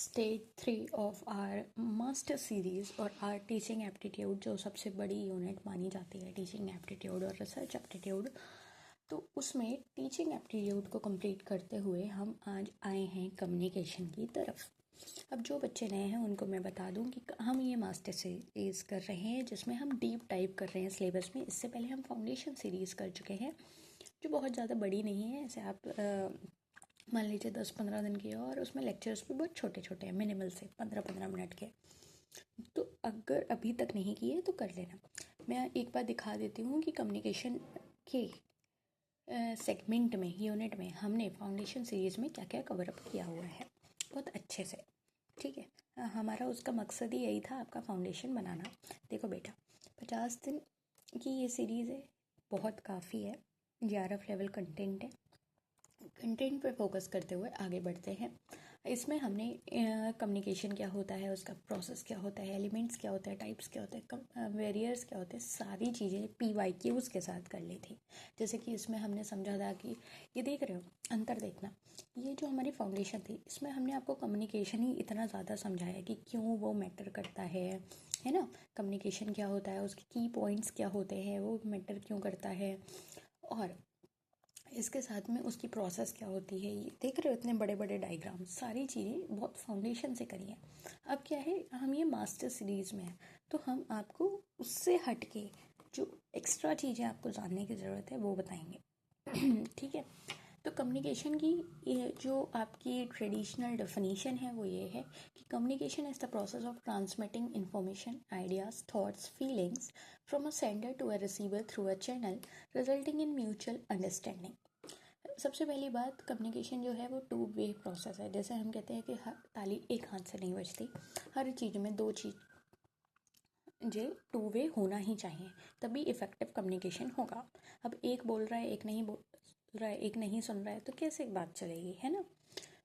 Stage 3 of our master series और our teaching aptitude, जो सबसे बड़ी यूनिट मानी जाती है टीचिंग एप्टीट्यूड और रिसर्च एप्टीट्यूड। तो उसमें टीचिंग एप्टीट्यूड को कंप्लीट करते हुए हम आज आए हैं कम्युनिकेशन की तरफ। अब जो बच्चे नए हैं उनको मैं बता दूं कि हम ये मास्टर सीरीज़ कर रहे हैं जिसमें हम डीप डाइव कर रहे हैं सिलेबस में। इससे पहले हम फाउंडेशन सीरीज़ कर चुके हैं जो बहुत ज़्यादा बड़ी नहीं है। ऐसे आप मान लीजिए 10-15 दिन की है और उसमें लेक्चर्स भी बहुत छोटे छोटे हैं, मिनिमल से 15-15 मिनट के। तो अगर अभी तक नहीं किए तो कर लेना। मैं एक बार दिखा देती हूँ कि कम्युनिकेशन के सेगमेंट में, यूनिट में हमने फाउंडेशन सीरीज़ में क्या क्या कवर अप किया हुआ है बहुत अच्छे से। ठीक है, हमारा उसका मकसद ही यही था, आपका फाउंडेशन बनाना। देखो बेटा, 50 दिन की ये सीरीज़ है, बहुत काफ़ी है। JRF लेवल कंटेंट है। कंटेंट पे फोकस करते हुए आगे बढ़ते हैं। इसमें हमने कम्युनिकेशन क्या होता है, उसका प्रोसेस क्या होता है, एलिमेंट्स क्या होता है, टाइप्स क्या होते हैं, वेरियर्स क्या होते हैं, सारी चीज़ें PYQs के साथ कर ली थी। जैसे कि इसमें हमने समझा था कि ये देख रहे हो, अंतर देखना, ये जो हमारी फाउंडेशन थी इसमें हमने आपको कम्युनिकेशन ही इतना ज़्यादा समझाया कि क्यों वो मैटर करता है ना। कम्युनिकेशन क्या होता है, उसके की पॉइंट्स क्या होते हैं, वो मैटर क्यों करता है, और इसके साथ में उसकी प्रोसेस क्या होती है। ये देख रहे हो, इतने बड़े बड़े डायग्राम, सारी चीज़ें बहुत फाउंडेशन से करी हैं। अब क्या है, हम ये मास्टर सीरीज़ में हैं तो हम आपको उससे हट के जो एक्स्ट्रा चीज़ें आपको जानने की ज़रूरत है वो बताएंगे। ठीक है, तो कम्युनिकेशन की ये जो आपकी ट्रेडिशनल डेफिनेशन है वो ये है कि communication is the process of transmitting information, ideas, thoughts, feelings from a sender to a receiver through a channel resulting in mutual understanding. सबसे पहली बात, कम्युनिकेशन जो है वो 2 वे प्रोसेस है। जैसे हम कहते हैं कि हर ताली एक हाथ से नहीं बजती, हर चीज़ में 2 चीज़ जे 2 वे होना ही चाहिए, तभी इफ़ेक्टिव कम्युनिकेशन होगा। अब एक बोल रहा है, एक नहीं बोल रहा है, एक नहीं सुन रहा है, तो कैसे बात चलेगी, है ना।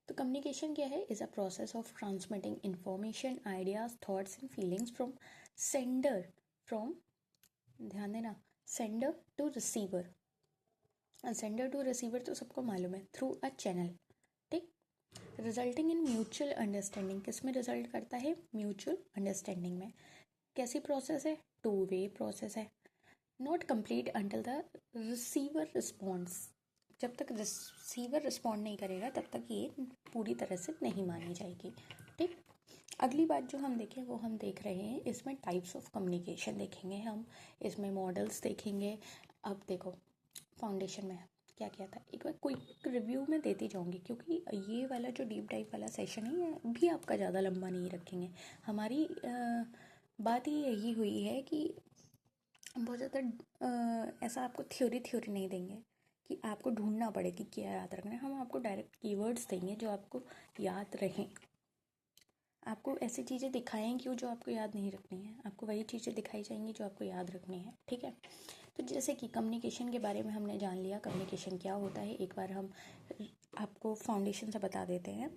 तो कम्युनिकेशन क्या है, is a process of transmitting information, ideas, thoughts and feelings from sender, from, ध्यान देना, sender to receiver. Sender to receiver तो सबको मालूम है, थ्रू अ चैनल। ठीक, रिजल्टिंग इन म्यूचुअल अंडरस्टैंडिंग, किस में रिजल्ट करता है, म्यूचुअल अंडरस्टैंडिंग में। कैसी प्रोसेस है, 2 वे प्रोसेस है। Not complete until the receiver response, जब तक रिसीवर रिस्पॉन्ड नहीं करेगा तब तक ये पूरी तरह से नहीं मानी जाएगी। ठीक, अगली बात जो हम देखें वो हम देख रहे हैं, इसमें टाइप्स ऑफ कम्युनिकेशन देखेंगे हम, इसमें मॉडल्स देखेंगे। अब देखो, फाउंडेशन में क्या क्या था, एक बार क्विक रिव्यू में देती जाऊंगी, क्योंकि ये वाला जो डीप डाइव वाला सेशन है ये भी आपका ज़्यादा लंबा नहीं रखेंगे। हमारी बात ही यही हुई है कि बहुत ज़्यादा ऐसा आपको थ्योरी नहीं देंगे कि आपको ढूंढना पड़े कि क्या याद रखना है। हम आपको डायरेक्ट कीवर्ड्स देंगे जो आपको याद रहें। आपको ऐसी चीज़ें दिखाएं क्यों जो आपको याद नहीं रखनी है, आपको वही चीज़ें दिखाई जाएंगी जो आपको याद रखनी है। ठीक है, तो जैसे कि कम्युनिकेशन के बारे में हमने जान लिया, कम्युनिकेशन क्या होता है, एक बार हम आपको फाउंडेशन से बता देते हैं।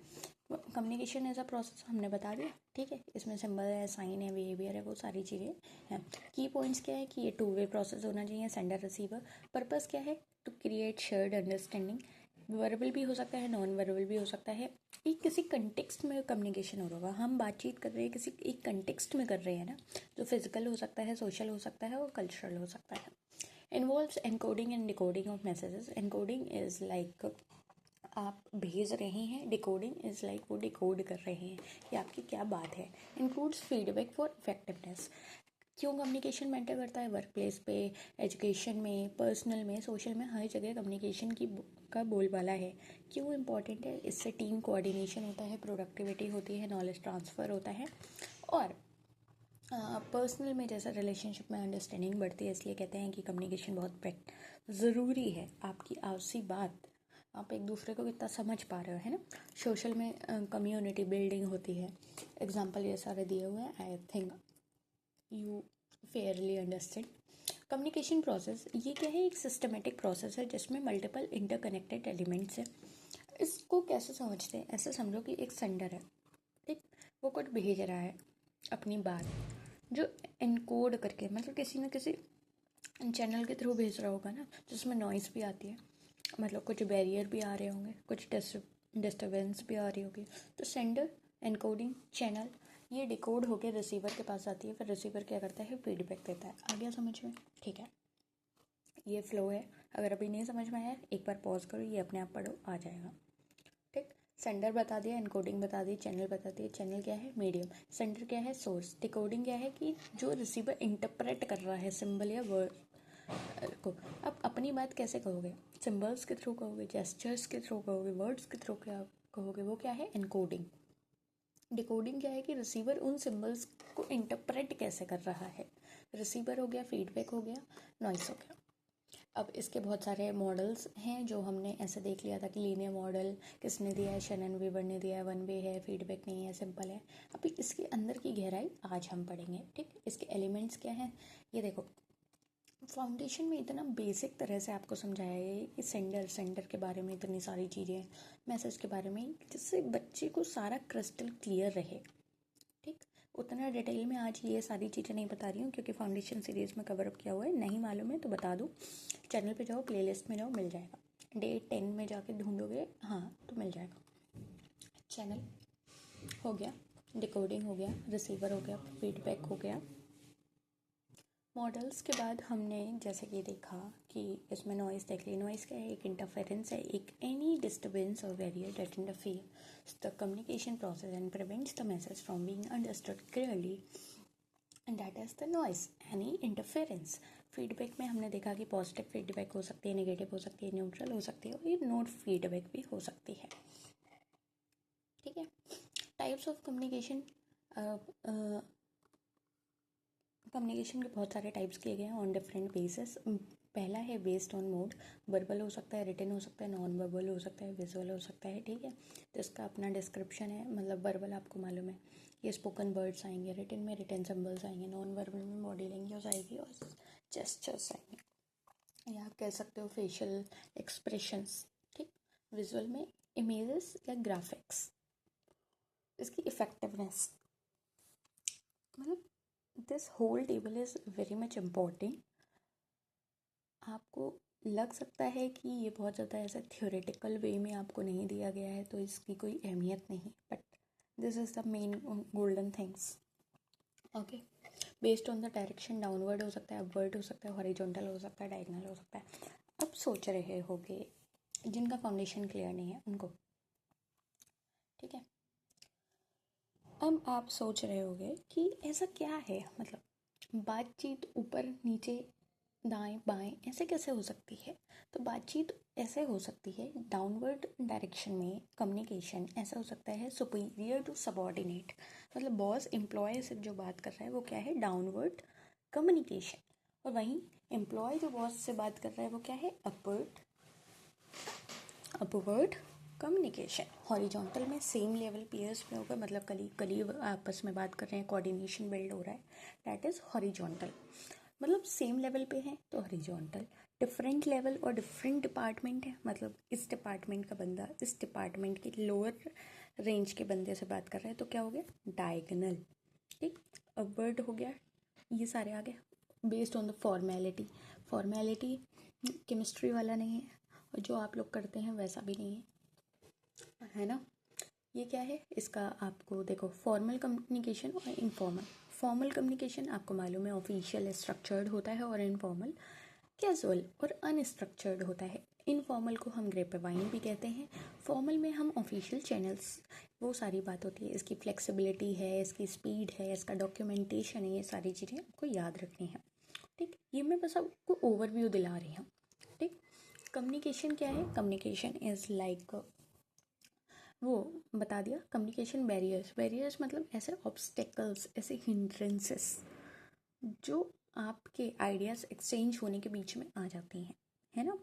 कम्युनिकेशन एज अ प्रोसेस हमने बता दिया। ठीक है, इसमें सिंबल है, साइन है, बिहेवियर है, वो सारी चीज़ें हैं। की पॉइंट्स क्या है कि ये 2 वे प्रोसेस होना चाहिए, सेंडर रिसीवर। पर्पस क्या है, to create shared understanding. Verbal भी हो सकता है, नॉन वर्बल भी हो सकता है। एक किसी कंटेक्स्ट में कम्युनिकेशन हो रहा होगा, हम बातचीत कर रहे हैं किसी एक कंटेक्स्ट में कर रहे हैं ना, जो फिजिकल हो सकता है, सोशल हो सकता है और कल्चरल हो सकता है। Involves encoding and decoding of messages. Encoding is like आप भेज रहे हैं, डिकोडिंग इज़ लाइक वो डिकोड कर रहे हैं कि आपकी क्या बात है। Includes feedback for effectiveness. क्यों कम्युनिकेशन मैटर करता है, वर्क प्लेस पे, एजुकेशन में, पर्सनल में, सोशल में, हर जगह कम्युनिकेशन का बोलबाला है। क्यों इम्पॉर्टेंट है, इससे टीम कोऑर्डिनेशन होता है, प्रोडक्टिविटी होती है, नॉलेज ट्रांसफ़र होता है, और पर्सनल में जैसा रिलेशनशिप में अंडरस्टैंडिंग बढ़ती है। इसलिए कहते हैं कि कम्युनिकेशन बहुत ज़रूरी है। आपकी आपसी बात, आप एक दूसरे को कितना समझ पा रहे हो, है ना। सोशल में कम्युनिटी बिल्डिंग होती है। एग्जांपल ये सारे दिए हुए हैं, I think you Fairlie understand. Communication process ये क्या है, एक सिस्टमेटिक प्रोसेस है जिसमें मल्टीपल इंटरकनेक्टेड एलिमेंट्स हैं। इसको कैसे समझते हैं, ऐसे समझो कि एक सेंडर है, ठीक, वो कुछ भेज रहा है अपनी बात, जो इनकोड करके, मतलब किसी न किसी चैनल के थ्रू भेज रहा होगा ना, जिसमें नॉइज़ भी आती है, मतलब कुछ बैरियर भी आ रहे होंगे, कुछ डिस्टर्बेंस भी आ रही होगी। तो सेंडर एनकोडिंग चैनल, ये डिकोड होकर रिसीवर के पास आती है, फिर रिसीवर क्या करता है, फीडबैक देता है। आ गया समझ में? ठीक है, ये फ्लो है। अगर अभी नहीं समझ में आया एक बार पॉज करो, ये अपने आप पढ़ो, आ जाएगा। ठीक, सेंडर बता दिया, एनकोडिंग बता दी, चैनल बता दिया। चैनल क्या है, मीडियम। सेंडर क्या है, सोर्स। डिकोडिंग क्या है कि जो रिसीवर इंटरप्रेट कर रहा है सिंबल या वर्ड को। अब अपनी बात कैसे कहोगे, सिंबल्स के थ्रू कहोगे, जेस्चर्स के थ्रू कहोगे, वर्ड्स के थ्रू क्या कहोगे, वो क्या है, एनकोडिंग। डिकोडिंग क्या है कि रिसीवर उन सिंबल्स को इंटरप्रेट कैसे कर रहा है। रिसीवर हो गया, फीडबैक हो गया, नॉइस हो गया। अब इसके बहुत सारे मॉडल्स हैं जो हमने ऐसे देख लिया था कि लीनियर मॉडल किसने दिया है, शैनन वीवर ने दिया है, वन वे है, फीडबैक नहीं है, सिंपल है। अभी इसके अंदर की गहराई आज हम पढ़ेंगे। ठीक, इसके एलिमेंट्स क्या हैं, ये देखो। फाउंडेशन में इतना बेसिक तरह से आपको समझाया है कि सेंडर के बारे में इतनी सारी चीज़ें, मैसेज के बारे में, जिससे बच्चे को सारा क्रिस्टल क्लियर रहे। ठीक, उतना डिटेल में आज ये सारी चीज़ें नहीं बता रही हूँ क्योंकि फाउंडेशन सीरीज़ में कवर अप किया हुआ है। नहीं मालूम है तो बता दूँ, चैनल पे जाओ, प्लेलिस्ट में जाओ, मिल जाएगा। डे 10 में जाके ढूंढोगे, हाँ तो मिल जाएगा। चैनल हो गया, डिकोडिंग हो गया, रिसीवर हो गया, फीडबैक हो गया। मॉडल्स के बाद हमने जैसे कि देखा कि इसमें नॉइस देख ली। नॉइस क्या है, एक इंटरफेरेंस है, एक एनी डिस्टर्बेंस और barrier that interfere the communication process and prevents the message from being understood clearly, and that is the noise, any interference. Feedback में हमने देखा कि पॉजिटिव फीडबैक हो सकती है, नेगेटिव हो सकती है, न्यूट्रल हो सकती है, और ये नोट फीडबैक भी हो सकती है। ठीक है, टाइप्स ऑफ कम्युनिकेशन। कम्युनिकेशन के बहुत सारे टाइप्स किए गए हैं ऑन डिफरेंट बेसिस। पहला है बेस्ड ऑन मोड, वर्बल हो सकता है, रिटन हो सकता है, नॉन वर्बल हो सकता है, विजुअल हो सकता है। ठीक है, तो इसका अपना डिस्क्रिप्शन है। मतलब वर्बल आपको मालूम है, ये स्पोकन वर्ड्स आएंगे, रिटन में रिटन सिंबल्स आएंगे, नॉन वर्बल में बॉडी लैंग्वेज आएगी और जेस्चर्स आएंगे, या आप कह सकते हो फेशियल एक्सप्रेशंस। ठीक, विजुअल में इमेजेस या ग्राफिक्स। इसकी इफेक्टिवनेस, मतलब this whole table is very much important. आपको लग सकता है कि ये बहुत ज़्यादा ऐसा थ्योरेटिकल वे में आपको नहीं दिया गया है तो इसकी कोई अहमियत नहीं, but this is the main golden things. Okay, based on the direction, downward हो सकता है, अपवर्ड हो सकता है, हॉरिजॉन्टल हो सकता है, डायगोनल हो सकता है। अब सोच रहे होगे जिनका फाउंडेशन क्लियर नहीं है उनको, ठीक है, अब आप सोच रहे होगे कि ऐसा क्या है, मतलब बातचीत ऊपर नीचे दाएं बाएं ऐसे कैसे हो सकती है। तो बातचीत ऐसे हो सकती है, डाउनवर्ड डायरेक्शन में कम्युनिकेशन ऐसा हो सकता है, सुपीरियर टू सबॉर्डिनेट, मतलब बॉस एम्प्लॉय से जो बात कर रहा है वो क्या है, डाउनवर्ड कम्युनिकेशन। और वहीं एम्प्लॉय जो बॉस से बात कर रहा है वो क्या है, अपवर्ड कम्युनिकेशन। हॉरिजॉन्टल में सेम लेवल पीयर्स में होगा, मतलब कलीग आपस में बात कर रहे हैं, कोऑर्डिनेशन बिल्ड हो रहा है, दैट इज़ हॉरिजॉन्टल। मतलब सेम लेवल पे है तो हॉरिजॉन्टल। डिफरेंट लेवल और डिफरेंट डिपार्टमेंट है, मतलब इस डिपार्टमेंट का बंदा इस डिपार्टमेंट के लोअर रेंज के बंदे से बात कर रहा है तो क्या हो गया, डायगोनल। ठीक, अपवर्ड हो गया, ये सारे आ गए। Based on the formality chemistry वाला नहीं है, और जो आप लोग करते हैं वैसा भी नहीं है ना। ये क्या है, इसका आपको देखो, फॉर्मल कम्युनिकेशन और इनफॉर्मल। फॉर्मल कम्युनिकेशन आपको मालूम है ऑफिशियल स्ट्रक्चर्ड होता है, और इनफॉर्मल कैजुअल और अनस्ट्रक्चर्ड होता है। इनफॉर्मल को हम ग्रेपवाइन भी कहते हैं, फॉर्मल में हम ऑफिशियल चैनल्स, वो सारी बात होती है। इसकी फ्लेक्सिबिलिटी है, इसकी स्पीड है, इसका डॉक्यूमेंटेशन है, ये सारी चीज़ें आपको याद रखनी है। ठीक, ये मैं बस आपको ओवरव्यू दिला रही हूँ। ठीक, कम्युनिकेशन क्या है, कम्युनिकेशन इज़ लाइक, वो बता दिया। कम्युनिकेशन बैरियर्स मतलब ऐसे ऑब्स्टेकल्स, ऐसे हिंड्रेंसेस जो आपके आइडियाज़ एक्सचेंज होने के बीच में आ जाती हैं, है ना।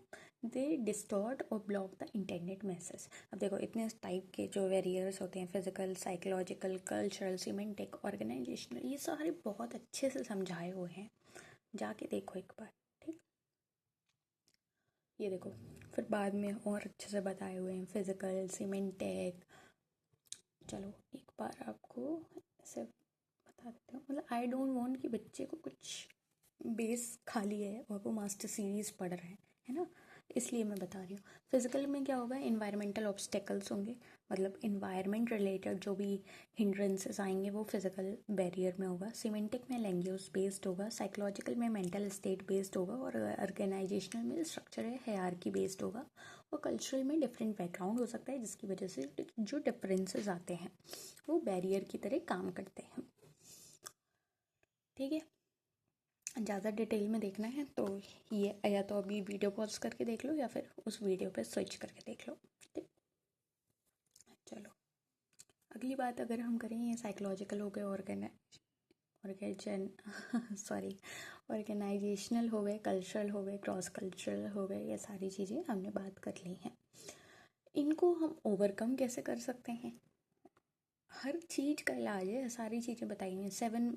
दे डिस्टॉर्ट और ब्लॉक द इंटेंडेड मैसेज। अब देखो, इतने टाइप के जो बैरियर्स होते हैं, physical, psychological, cultural, semantic, organisational, ये सारे बहुत अच्छे से समझाए हुए हैं, जाके देखो एक बार। ठीक, ये देखो, फिर बाद में और अच्छे से बताए हुए हैं, फिजिकल, सीमेंटिक। चलो एक बार आपको ऐसे बता देते हो, मतलब आई डोंट वांट कि बच्चे को कुछ बेस खाली है और वो मास्टर सीरीज़ पढ़ रहे हैं, है ना। इसलिए मैं बता रही हूँ। फिजिकल में क्या होगा, इन्वायरमेंटल ऑब्स्टेकल्स होंगे, मतलब इन्वायरमेंट रिलेटेड जो भी हिंड्रेंसेस आएंगे वो फिजिकल बैरियर में होगा। सिमेंटिक में लैंग्वेज बेस्ड होगा, साइकोलॉजिकल में मेंटल स्टेट बेस्ड होगा, और ऑर्गेनाइजेशनल में स्ट्रक्चर है हायरार्की बेस्ड होगा, और कल्चरल में डिफरेंट बैकग्राउंड हो सकता है जिसकी वजह से जो डिफरेंसेस आते हैं वो बैरियर की तरह काम करते हैं। ठीक है, ज़्यादा डिटेल में देखना है तो ये या तो अभी वीडियो पॉज करके देख लो या फिर उस वीडियो पे स्विच करके देख लो। ठीक, चलो अगली बात अगर हम करें, ये साइकोलॉजिकल हो गए, ऑर्गेनाइजेशनल हो गए, कल्चरल हो गए, क्रॉस कल्चरल हो गए, ये सारी चीज़ें हमने बात कर ली हैं। इनको हम ओवरकम कैसे कर सकते हैं, हर चीज़ का इलाज है, सारी चीज़ें बताई हैं। 7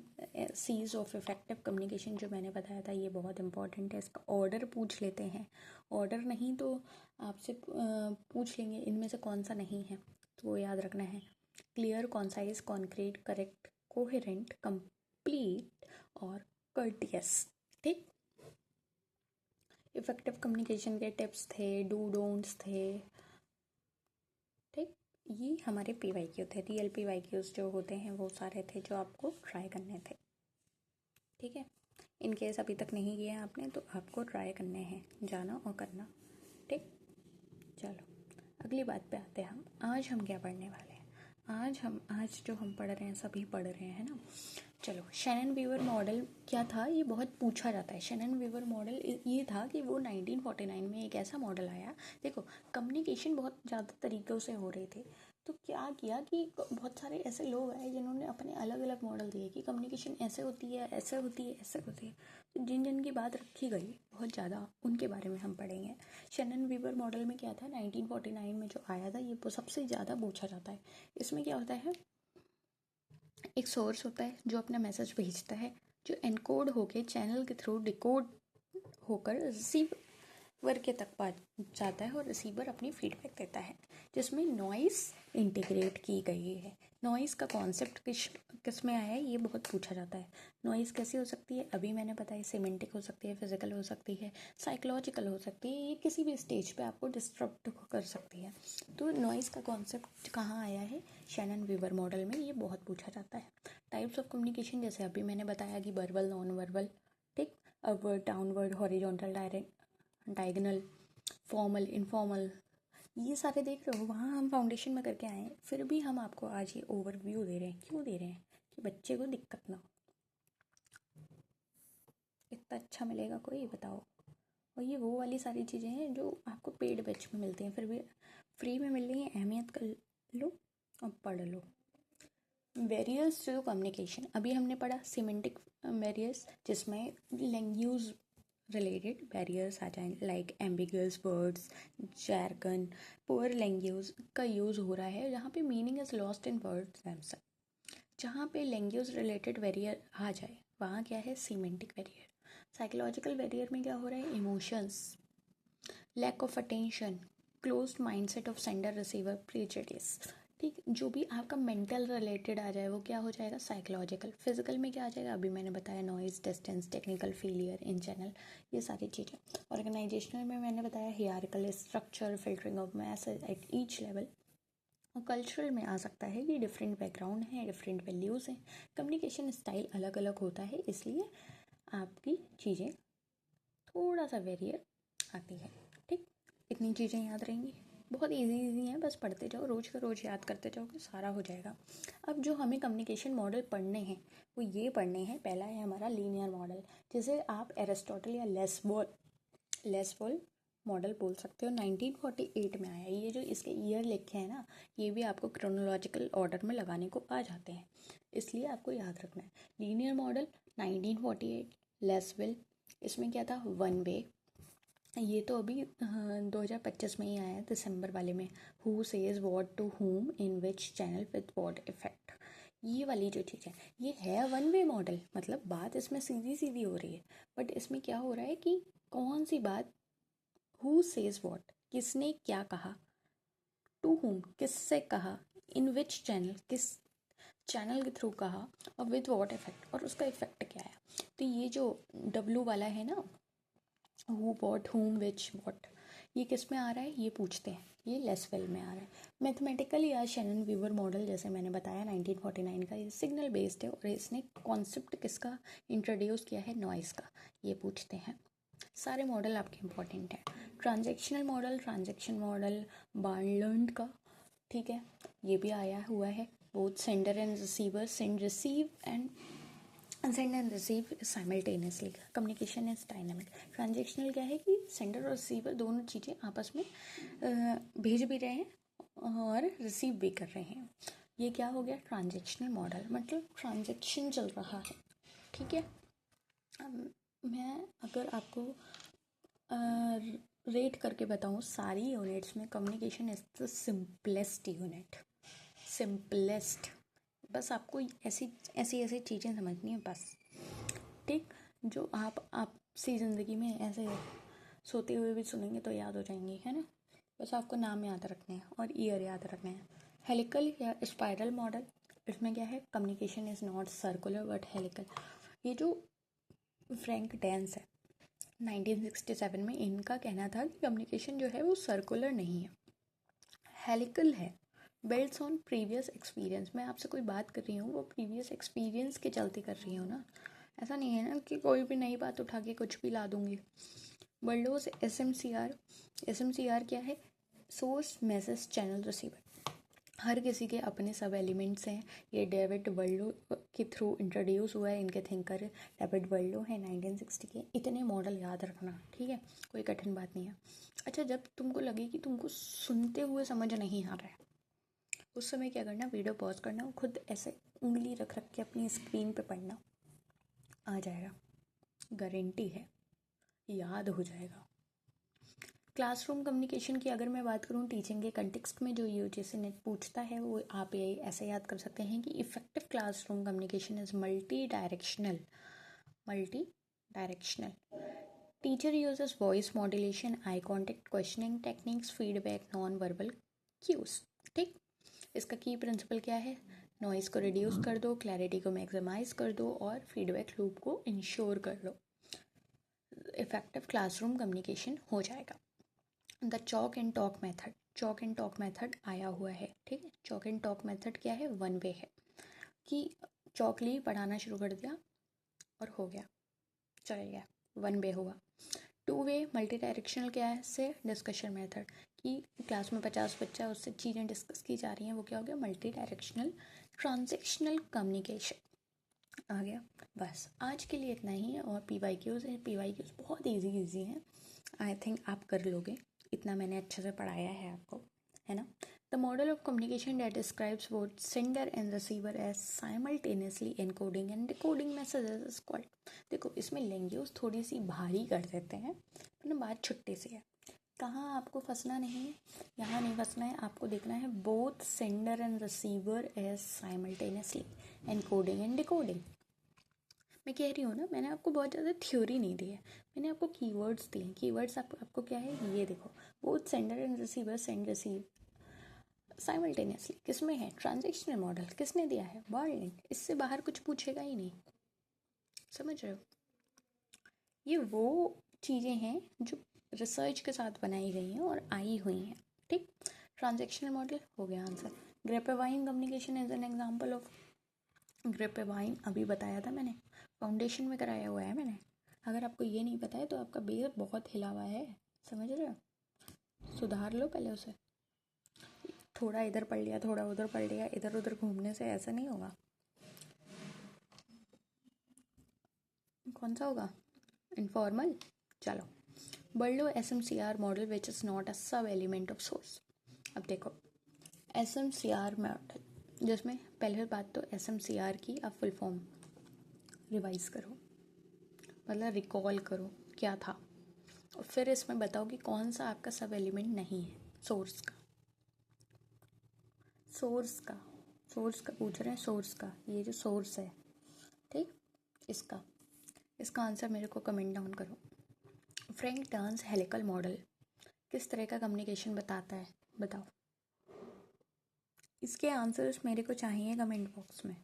C's ऑफ इफेक्टिव कम्युनिकेशन जो मैंने बताया था ये बहुत इंपॉर्टेंट है। इसका ऑर्डर पूछ लेते हैं, ऑर्डर नहीं तो आपसे पूछ लेंगे इनमें से कौन सा नहीं है, तो वो याद रखना है। Clear, concise, concrete, correct, coherent, complete और कर्टियस। ठीक, इफेक्टिव कम्युनिकेशन के टिप्स थे, डू डोंट्स थे। ठीक, ये हमारे PYQ थे, रियल PYQs जो होते हैं वो सारे थे जो आपको ट्राई करने थे। ठीक है, इन केस अभी तक नहीं किया आपने तो आपको ट्राई करने हैं, जाना और करना। ठीक, चलो अगली बात पे आते हैं। हम आज हम क्या पढ़ने वाले हैं, आज जो हम पढ़ रहे हैं सभी पढ़ रहे हैं ना। चलो, शैनन वीवर मॉडल क्या था, ये बहुत पूछा जाता है। शैनन वीवर मॉडल ये था कि वो 1949 में एक ऐसा मॉडल आया। देखो, कम्युनिकेशन बहुत ज़्यादा तरीक़ों से हो रहे थे, तो क्या किया कि बहुत सारे ऐसे लोग आए जिन्होंने अपने अलग अलग मॉडल दिए कि कम्युनिकेशन ऐसे होती है, ऐसे होती है, ऐसे होती है। तो जिन जिन की बात रखी गई बहुत ज़्यादा, उनके बारे में हम पढ़ेंगे। शैनन वीवर मॉडल में क्या था, 1949 में जो आया था, ये सबसे ज़्यादा पूछा जाता है। इसमें क्या होता है, एक सोर्स होता है जो अपना मैसेज भेजता है, जो एनकोड होके चैनल के थ्रू डिकोड होकर रिसीवर के तक पहुंच जाता है, और रिसीवर अपनी फीडबैक देता है, जिसमें नॉइस इंटीग्रेट की गई है। नॉइस का कॉन्सेप्ट किस में आया है, ये बहुत पूछा जाता है। नॉइस कैसी हो सकती है, अभी मैंने बताया, सिमेंटिक हो सकती है, फिजिकल हो सकती है, साइकोलॉजिकल हो सकती है, ये किसी भी स्टेज पे आपको डिस्टर्ब कर सकती है। तो नॉइस का कॉन्सेप्ट कहाँ आया है, शैनन वीवर मॉडल में, ये बहुत पूछा जाता है। टाइप्स ऑफ कम्युनिकेशन, जैसे अभी मैंने बताया कि वर्बल, नॉन वर्बल, ठीक, upward, downward, horizontal, diagonal, formal, informal, ये सारे देख रहे हो, वहाँ हम फाउंडेशन में करके आए हैं। फिर भी हम आपको आज ये ओवरव्यू दे रहे हैं, क्यों दे रहे हैं, कि बच्चे को दिक्कत ना हो। इतना अच्छा मिलेगा कोई, बताओ। और ये वो वाली सारी चीज़ें हैं जो आपको पेड बैच में मिलती हैं, फिर भी फ्री में मिल रही हैं, अहमियत कर लो और पढ़ लो। बैरियर्स टू कम्युनिकेशन, अभी हमने पढ़ा सिमेंटिक बैरियर्स, जिसमें लैंग्वेज रिलेटेड बैरियर्स आ जाएंगे, like ambiguous words, jargon, poor language का यूज़ हो रहा है जहाँ पे meaning is lost in words themselves. जहाँ पे लैंग्वेज रिलेटेड बैरियर आ जाए वहाँ क्या है, सीमेंटिक बैरियर। साइकोलॉजिकल बैरियर में क्या हो रहा है, emotions, lack of attention, closed mindset of sender receiver, prejudice. ठीक, जो भी आपका मेंटल रिलेटेड आ जाए वो क्या हो जाएगा, साइकोलॉजिकल। फिजिकल में क्या आ जाएगा, अभी मैंने बताया, noise, distance, technical failure in general, ये सारी चीज़ें। ऑर्गेनाइजेशनल में मैंने बताया, hierarchical structure, filtering of message at each level. और कल्चरल में आ सकता है कि डिफरेंट बैकग्राउंड हैं, डिफरेंट वैल्यूज़ हैं, कम्युनिकेशन स्टाइल अलग अलग होता है, इसलिए आपकी चीज़ें थोड़ा सा वेरियर आती है। ठीक, इतनी चीज़ें याद रहेंगी, बहुत इजी हैं, बस पढ़ते जाओ, रोज़ का रोज़ याद करते जाओ कि सारा हो जाएगा। अब जो हमें कम्युनिकेशन मॉडल पढ़ने हैं वो ये पढ़ने हैं। पहला है हमारा लीनियर मॉडल, जिसे आप एरिस्टोटल या लेसवॉल मॉडल बोल सकते हो। 1948 में आया। ये जो इसके ईयर लिखे हैं ना, ये भी आपको क्रोनोलॉजिकल ऑर्डर में लगाने को आ जाते हैं, इसलिए आपको याद रखना है। Linear model 1948, लेसवेल। इसमें क्या था, वन वे, ये तो अभी 2025 में ही आया है, दिसंबर वाले में। Who says what to whom in which channel with what effect, ये वाली जो चीज़ है ये है वन वे मॉडल, मतलब बात इसमें सीधी सीधी हो रही है। बट इसमें क्या हो रहा है कि कौन सी बात, हु सेज वॉट, किसने क्या कहा, टू हुम किससे कहा, इन विच चैनल किस चैनल के थ्रू कहा, और विद वॉट इफेक्ट, और उसका इफेक्ट क्या है। तो ये जो W वाला है ना, हु वॉट हुम विच वॉट, ये किस में आ रहा है, ये पूछते हैं, ये लेसवेल में आ रहा है। मैथमेटिकल या शेनन वीवर मॉडल, जैसे मैंने बताया 1949 का, ये सिग्नल बेस्ड है और इसने कॉन्सेप्ट किसका इंट्रोड्यूस किया है, नॉइस का, ये पूछते हैं। सारे मॉडल आपके इंपॉर्टेंट हैं। ट्रांजैक्शन मॉडल बार्नलैंड का, ठीक है, ये भी आया हुआ है। Both sender and receiver, send and receive simultaneously, communication is dynamic. Transactional क्या है कि सेंडर और रिसीवर दोनों चीज़ें आपस में भेज भी रहे हैं और रिसीव भी कर रहे हैं। ये क्या हो गया, ट्रांजेक्शनल मॉडल, मतलब ट्रांजेक्शन चल रहा है, ठीक है। मैं अगर आपको रेट करके बताऊँ सारी यूनिट्स में, communication is the simplest unit, simplest. बस आपको ऐसी चीज़ें समझनी है बस, ठीक, जो आपसी ज़िंदगी में ऐसे सोते हुए भी सुनेंगे तो याद हो जाएंगी, है ना। बस आपको नाम याद रखने हैं और ईयर याद रखने हैं। हेलिकल या स्पाइरल मॉडल, इसमें क्या है, communication is not circular but helical. ये जो फ्रैंक डेंस है 1967 में, इनका कहना था कि कम्युनिकेशन जो है वो सर्कुलर नहीं है, हेलिकल है, बेल्ट्स ऑन प्रीवियस एक्सपीरियंस। मैं आपसे कोई बात कर रही हूँ वो प्रीवियस एक्सपीरियंस के चलते कर रही हूँ ना, ऐसा नहीं है ना कि कोई भी नई बात उठा के कुछ भी ला दूँगी। वर्ल्डोज एसएमसीआर क्या है, सोर्स मैसेज चैनल रिसीवर। हर किसी के अपने सब एलिमेंट्स हैं। ये डेविड वर्ल्डो के थ्रू इंट्रोड्यूस हुआ है, इनके थिंकर डेविड वर्ल्डो है 1960 के। इतने मॉडल याद रखना, ठीक है, कोई कठिन बात नहीं है। अच्छा, जब तुमको लगे कि तुमको सुनते हुए समझ नहीं आ रहा है, उस समय क्या करना, वीडियो पॉज करना और खुद ऐसे उंगली रख रख के अपनी स्क्रीन पे पढ़ना, आ जाएगा, गारंटी है, याद हो जाएगा। क्लासरूम कम्युनिकेशन की अगर मैं बात करूँ टीचिंग के कंटेक्स्ट में, जो यूजीसी नेट पूछता है वो आप ये ऐसे याद कर सकते हैं कि effective classroom communication is multi directional. Teacher uses voice modulation, eye contact, questioning techniques, feedback, non verbal cues, ठीक। इसका की प्रिंसिपल क्या है, नॉइस को रिड्यूस कर दो, क्लैरिटी को मैक्सिमाइज कर दो और फीडबैक लूप को इंश्योर कर लो, इफेक्टिव क्लासरूम कम्युनिकेशन हो जाएगा। The chalk and talk method आया हुआ है, ठीक है। चॉक एंड टॉक मेथड क्या है, वन वे है कि चॉक ली, पढ़ाना शुरू कर दिया और हो गया, चले गया, वन वे हुआ। टू वे मल्टी डायरेक्शनल क्या है, से डिस्कशन मेथड कि क्लास में 50 बच्चा, उससे चीज़ें डिस्कस की जा रही हैं, वो क्या हो गया, मल्टी डायरेक्शनल ट्रांजेक्शनल कम्युनिकेशन आ गया। बस आज के लिए इतना ही है। और PYQs है, PYQs बहुत इजी हैं, आई थिंक आप कर लोगे, इतना मैंने अच्छे से पढ़ाया है आपको, है ना। The model of communication that describes both sender and receiver as simultaneously encoding and decoding messages is called. देखो इसमें लैंग्वेज थोड़ी सी भारी कर देते हैं, पर ना बात छुट्टी सी है। कहाँ आपको फंसना नहीं है, यहाँ नहीं फंसना है, आपको देखना है both sender and receiver as simultaneously encoding and decoding. मैं कह रही हूँ ना, मैंने आपको बहुत ज़्यादा थ्योरी नहीं दी है, मैंने आपको कीवर्ड्स दिए हैं। कीवर्ड्स आपको क्या है, ये देखो, both sender and receiver, send receive simultaneously, किसमें है, ट्रांजैक्शनल मॉडल, किसने दिया है, बार्नलैंड। इससे बाहर कुछ पूछेगा ही नहीं, समझ रहे हो। ये वो चीज़ें हैं जो रिसर्च के साथ बनाई गई हैं और आई हुई हैं, ठीक। ट्रांजैक्शनल मॉडल हो गया answer. Grapevine communication is an example of, grapevine अभी बताया था मैंने, फाउंडेशन में कराया हुआ है मैंने। अगर आपको ये नहीं पता है तो आपका बेस बहुत हिला हुआ है, समझ रहे हो, सुधार लो पहले उसे। थोड़ा इधर पढ़ लिया, थोड़ा उधर पढ़ लिया, इधर उधर घूमने से ऐसा नहीं होगा। कौन सा होगा, इनफॉर्मल। चलो, बर्लो SMCR model which is not a सब एलिमेंट ऑफ सोर्स। अब देखो SMCR मॉडल, जिसमें पहले बात तो SMCR की आप फुल फॉर्म रिवाइज करो, मतलब रिकॉल करो क्या था, और फिर इसमें बताओ कि कौन सा आपका सब एलिमेंट नहीं है, सोर्स का पूछ रहे हैं, सोर्स का, ये जो सोर्स है, ठीक, इसका आंसर मेरे को कमेंट डाउन करो। फ्रैंक टर्न्स हेलिकल मॉडल किस तरह का कम्युनिकेशन बताता है, बताओ। इसके आंसर्स मेरे को चाहिए कमेंट बॉक्स में।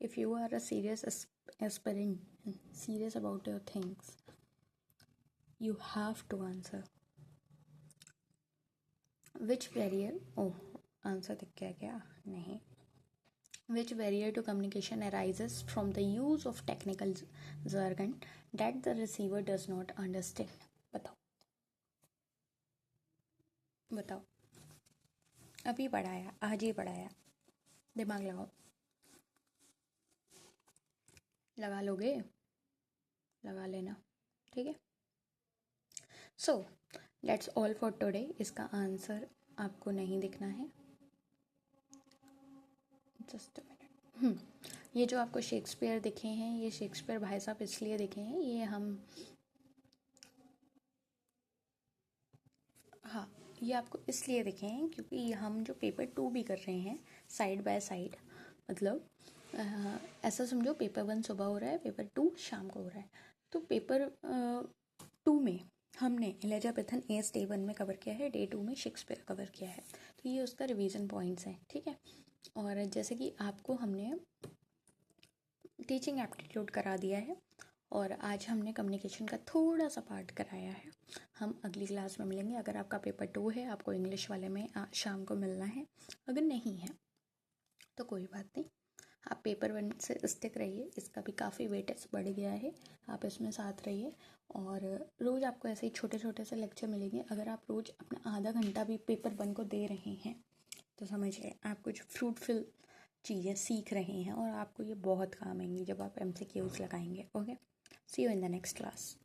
If you are a serious aspirant, serious about your things, you have to answer. Which barrier, oh answer दिख गया क्या? नहीं. Which barrier to communication arises from the use of technical jargon that the receiver does not understand? बताओ बताओ. अभी पढ़ाया, आज ही पढ़ाया. दिमाग लगाओ. लगा लोगे? लगा लेना. ठीक है. So that's all for today. इसका आंसर आपको नहीं दिखना है. Just a minute. ये जो आपको शेक्सपियर दिखे हैं, ये शेक्सपियर भाई साहब इसलिए दिखे हैं, ये हम, हाँ, ये आपको इसलिए दिखे हैं क्योंकि ये हम जो पेपर 2 भी कर रहे हैं साइड बाय साइड, मतलब ऐसा समझो पेपर 1 सुबह हो रहा है, पेपर 2 शाम को हो रहा है. तो पेपर 2 में हमने एलिजाबेथन एस डे 1 में कवर किया है, डे 2 में शेक्सपियर कवर किया है. तो ये उसका रिवीजन पॉइंट्स हैं. ठीक है. और जैसे कि आपको हमने टीचिंग एप्टीट्यूड करा दिया है और आज हमने कम्युनिकेशन का थोड़ा सा पार्ट कराया है. हम अगली क्लास में मिलेंगे. अगर आपका पेपर 2 है, आपको इंग्लिश वाले में शाम को मिलना है. अगर नहीं है तो कोई बात नहीं, आप पेपर 1 से स्टिक रहिए. इसका भी काफ़ी वेटेज बढ़ गया है, आप इसमें साथ रहिए. और रोज़ आपको ऐसे ही छोटे छोटे से लेक्चर मिलेंगे. अगर आप रोज़ अपना आधा घंटा भी पेपर 1 को दे रहे हैं तो समझिए आप कुछ फ्रूटफुल चीज़ें सीख रहे हैं और आपको ये बहुत काम आएंगी जब आप MCQs लगाएंगे. Okay, see you in the next class.